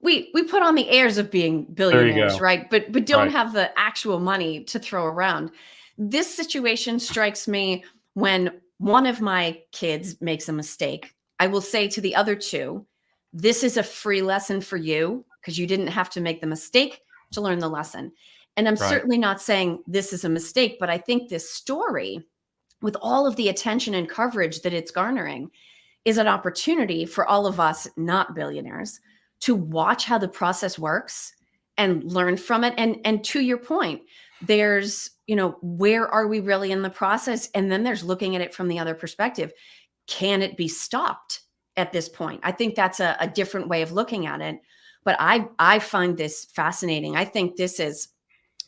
we put on the airs of being billionaires, right? But don't have the actual money to throw around. This situation strikes me when one of my kids makes a mistake. I will say to the other two, this is a free lesson for you, because you didn't have to make the mistake to learn the lesson. And I'm certainly not saying this is a mistake, but I think this story, with all of the attention and coverage that it's garnering, is an opportunity for all of us not billionaires to watch how the process works and learn from it. And to your point, there's, where are we really in the process? And then there's looking at it from the other perspective. Can it be stopped at this point? I think that's a different way of looking at it. But I find this fascinating. I think this is,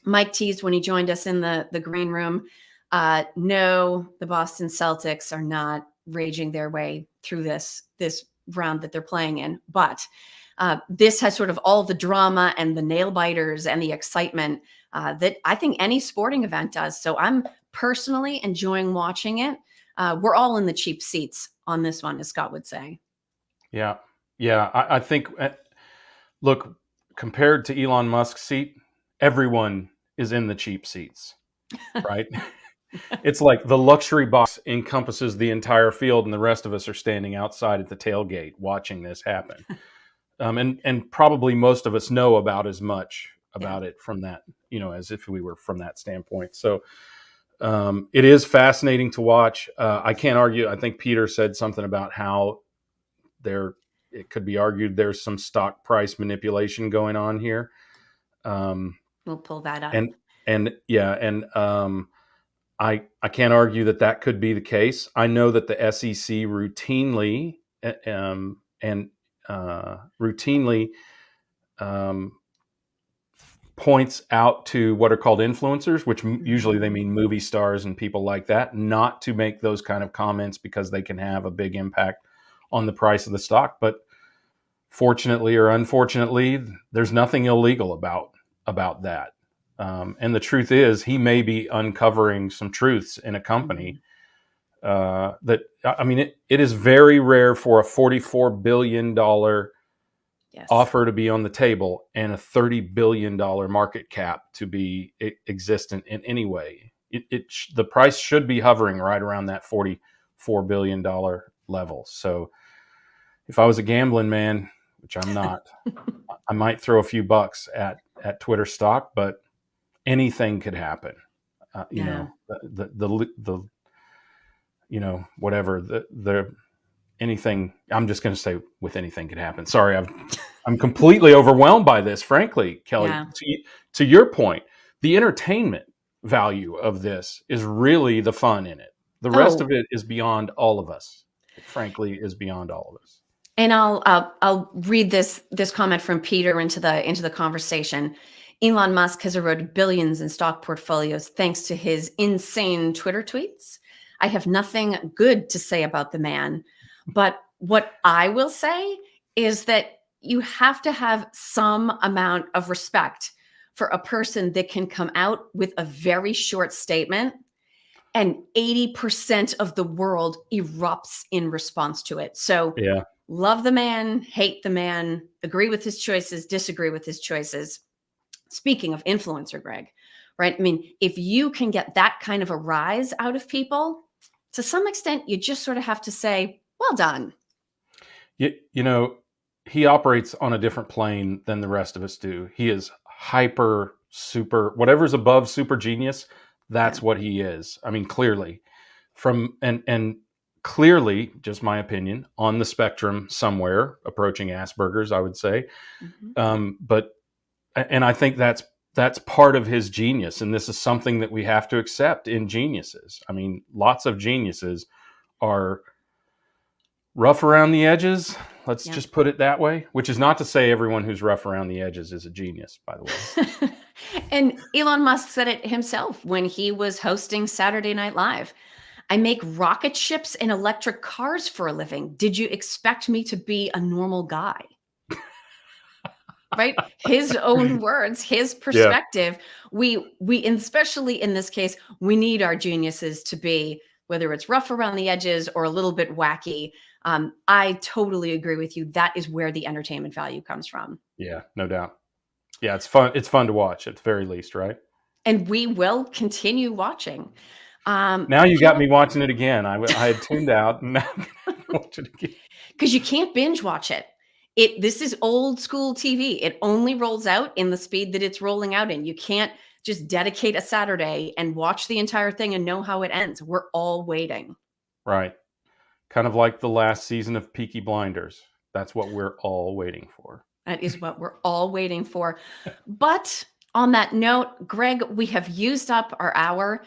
Mike teased when he joined us in the green room. No, the Boston Celtics are not raging their way through this round that they're playing in. But this has sort of all the drama and the nail biters and the excitement that I think any sporting event does. So I'm personally enjoying watching it. We're all in the cheap seats on this one, as Scott would say.
Yeah. I think, look, compared to Elon Musk's seat, everyone is in the cheap seats, right? It's like the luxury box encompasses the entire field, and the rest of us are standing outside at the tailgate watching this happen. And probably most of us know about as much about it from that, as if we were from that standpoint. So it is fascinating to watch. I can't argue. I think Peter said something about how it could be argued there's some stock price manipulation going on here.
We'll pull that up.
I can't argue that could be the case. I know that the SEC routinely points out to what are called influencers, which usually they mean movie stars and people like that, not to make those kind of comments because they can have a big impact on the price of the stock. But fortunately or unfortunately, there's nothing illegal about that. And the truth is, he may be uncovering some truths in a company it is very rare for a $44 billion offer to be on the table and a $30 billion market cap to be existent in any way. The price should be hovering right around that $44 billion level. So if I was a gambling man, which I'm not, I might throw a few bucks at Twitter stock, but anything could happen. Anything. I'm just going to say with anything could happen. Sorry, I'm completely overwhelmed by this, frankly, Kelly. Yeah. To your point, the entertainment value of this is really the fun in it. The rest of it is beyond all of us. It, frankly, is beyond all of us.
And I'll read this comment from Peter into the conversation. Elon Musk has eroded billions in stock portfolios thanks to his insane Twitter tweets. I have nothing good to say about the man, but what I will say is that you have to have some amount of respect for a person that can come out with a very short statement and 80% of the world erupts in response to it. So
Yeah.
love the man, hate the man, agree with his choices, disagree with his choices. Speaking of influencer, Greg, right? I mean, if you can get that kind of a rise out of people, to some extent, you just sort of have to say, well done.
You know, he operates on a different plane than the rest of us do. He is hyper, super, whatever's above super genius, that's what he is. I mean, clearly and clearly, just my opinion, on the spectrum somewhere approaching Asperger's, I would say. But I think that's part of his genius. And this is something that we have to accept in geniuses. I mean, lots of geniuses are rough around the edges. Let's just put it that way, which is not to say everyone who's rough around the edges is a genius, by the way.
And Elon Musk said it himself when he was hosting Saturday Night Live. I make rocket ships and electric cars for a living. Did you expect me to be a normal guy? Right? His own words, his perspective. We especially in this case, we need our geniuses to be, whether it's rough around the edges or a little bit wacky. I totally agree with you. That is where the entertainment value comes from.
Yeah, no doubt. Yeah, it's fun. It's fun to watch at the very least, right?
And we will continue watching.
Now you got me watching it again. I had tuned out, and now I'm gonna watch it again.
Because you can't binge watch it. This is old school TV. It only rolls out in the speed that it's rolling out in. You can't just dedicate a Saturday and watch the entire thing and know how it ends. We're all waiting.
Right. Kind of like the last season of Peaky Blinders. That's what we're all waiting for.
That is what we're all waiting for. But on that note, Greg, we have used up our hour.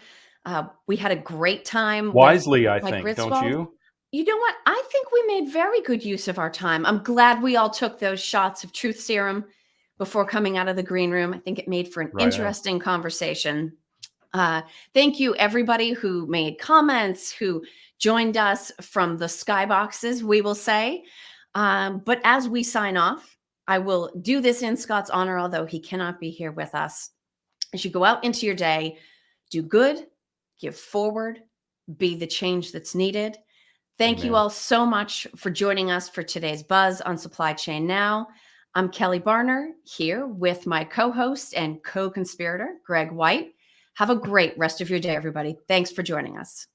We had a great time.
Wisely, I
Mike
think,
Griswold.
don't you?
You know what? I think we made very good use of our time. I'm glad we all took those shots of truth serum before coming out of the green room. I think it made for an interesting conversation. Thank you, everybody who made comments, who joined us from the skyboxes, we will say. But as we sign off, I will do this in Scott's honor, although he cannot be here with us. As you go out into your day, do good, give forward, be the change that's needed. Thank you all so much for joining us for today's Buzz on Supply Chain Now. I'm Kelly Barner here with my co-host and co-conspirator, Greg White. Have a great rest of your day, everybody. Thanks for joining us.